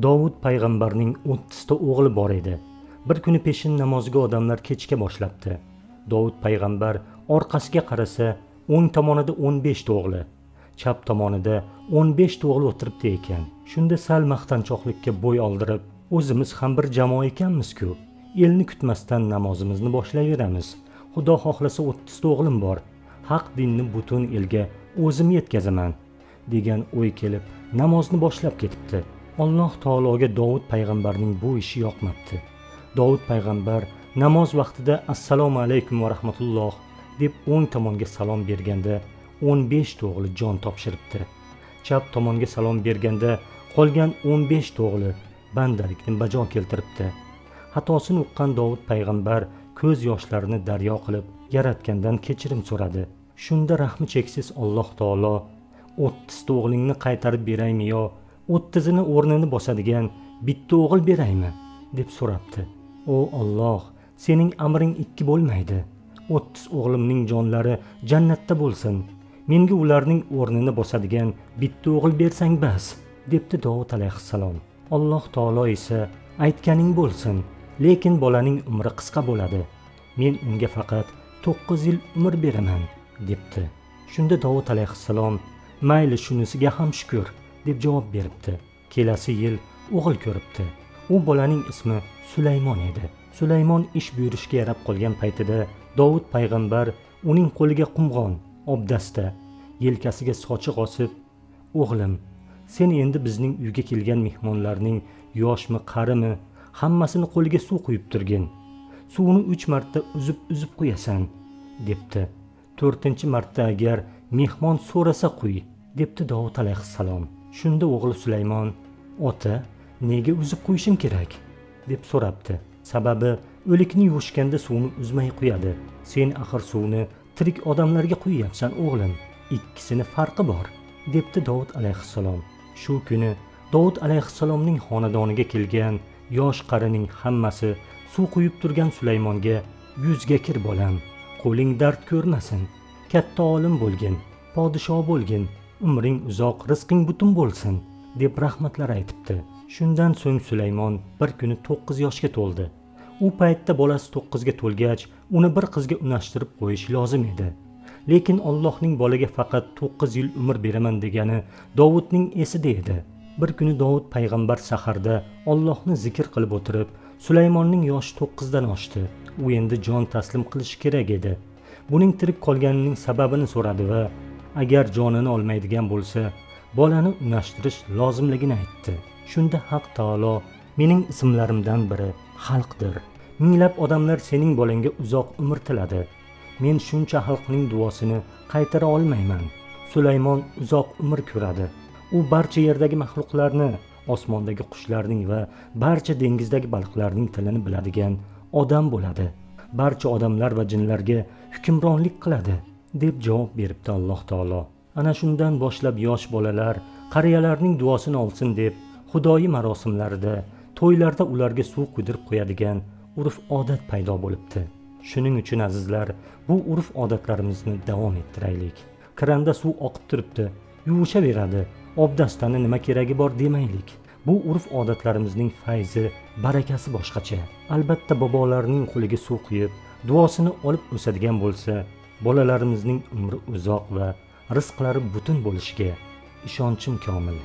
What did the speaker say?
Dovud payg'ambarning 30 ta o'g'li bor edi. Bir kuni peshin namoziga odamlar kechga boshlabdi. Dovud payg'ambar orqasiga qarasa, o'ng tomonida 15 ta o'g'li, chap tomonida 15 ta o'g'li o'tiribdi ekan. Shunda sal maqtanchoqlikka bo'y oldirib, o'zimiz ham bir jamoa ekanmiz-ku. Elni kutmasdan namozimizni boshlayveramiz. Xudo xohlasa 30 ta o'g'lim bor. Haq dinni butun elga o'zim yetkazaman degan o'y kelib, namozni boshlab ketibdi. Alloh taologa Dovud payg'ambarning bu ishi yoqmabdi. Dovud payg'ambar namoz vaqtida assalomu alaykum va rahmatulloh deb o'ng tomonga salom berganda 15 ta o'g'li jon topshiribdi. Chap tomonga salom berganda qolgan 15 ta o'g'li bandalikni bajo keltiribdi. Xatosini uqqan Dovud payg'ambar ko'z yoshlarini daryo qilib yaratgandan kechirim so'radi. Shunda rahmi cheksiz Alloh taolo 30 ta o'g'lingni qaytarib beraymi yo 30'ini o'rnini bosadigan bitta o'g'il beraymi deb so'rabdi. O Alloh, sening amring ikki bo'lmaydi. 30 o'g'limning jonlari jannatda bo'lsin. Menga ularning o'rnini bosadigan bitta o'g'il bersang bas, debdi Dovud alayhissalom. Alloh taolo esa aytganing bo'lsin, lekin bolaning umri qisqa bo'ladi. Men unga faqat 9 yil umr beraman, debdi. Shunda Dovud alayhissalom, mayli shunisiga ham shukr deb javob beribdi. Kelasi yil o'g'il ko'ribdi. U bolaning ismi Sulaymon edi. Sulaymon ish buyurishga yarab qolgan paytida Dovud payg'ambar uning qo'liga qumg'on, obdasta, yelkasiga sochiq osib, "O'g'lim, sen endi bizning uyga kelgan mehmonlarning yoshmi, qarimi, hammasini qo'liga suv quyib turgin. Suvni 3 marta uzib qo'yasan", debdi. 4-marta agar mehmon so'rasa quy, debdi Dovud alayhissalom. Shunda o'g'li Sulaymon, "Ota, nega uzib qo'yishim kerak?" deb so'rabdi. Sababi o'likni yuvishganda suvni uzmay qo'yadi. Sen axir suvni tirik odamlarga quyapsan o'g'lim. Ikkisini farqi bor, debdi Dovud alayhissalom. Shu kuni Dovud alayhissalomning xonadoniga kelgan yosh qarining hammasi suv quyib turgan Sulaymonga, "Yuzga kir bolam, qo'ling dard ko'rmasin, katta olim bo'lgin, podsho bo'lgin, umring uzoq, rizqing butun bo'lsin", deb rahmatlar aytibdi. Shundan so'ng Sulaymon bir kuni 9 yoshga to'ldi. U paytda bolasi 9 ga to'lgach, uni bir qizga unashtirib qo'yish lozim edi. Lekin Allohning bolaga faqat 9 yil umr beraman degani Dovudning esida edi. Bir kuni Dovud payg'ambar saharda Allohni zikr qilib o'tirib, Sulaymonning yoshi 9 dan oshdi. U endi jon taslim qilish kerak edi. Buning tirik qolganining sababini so'radi va agar jonini olmaydigan bo'lsa, bolani unashtirish lozimligini aytdi. Shunda Haq taolo, "Mening ismlarimdan biri xalqdir. Minglab odamlar sening bolangga uzoq umr tiladi. Men shuncha xalqning duosini qaytara olmayman." Sulaymon uzoq umr ko'radi. U barcha yerdagi maxluqlarni, osmondagi qushlarning va barcha dengizdagi baliqlarning tilini biladigan odam bo'ladi. Barcha odamlar va jinlarga hukmronlik qiladi, deb javob beribdi Alloh taolo. Ana shundan boshlab yosh bolalar qariyalarning duosini olsin deb xudoyi marosimlarida, to'ylarda ularga suv quydirib qo'yadigan urf-odat paydo bo'libdi. Shuning uchun azizlar, bu urf-odatlarimizni davom ettiraylik. Kranda suv oqib turibdi, yuvishaveradi, obdastani nima keragi bor demaylik. Bu urf-odatlarimizning fayzi, barakasi boshqacha. Albatta bobolarning qo'liga suv quyib, duosini olib o'sadigan bo'lsa, bolalarimizning umri uzoq va rizqlari butun bo'lishiga ishonchim komil.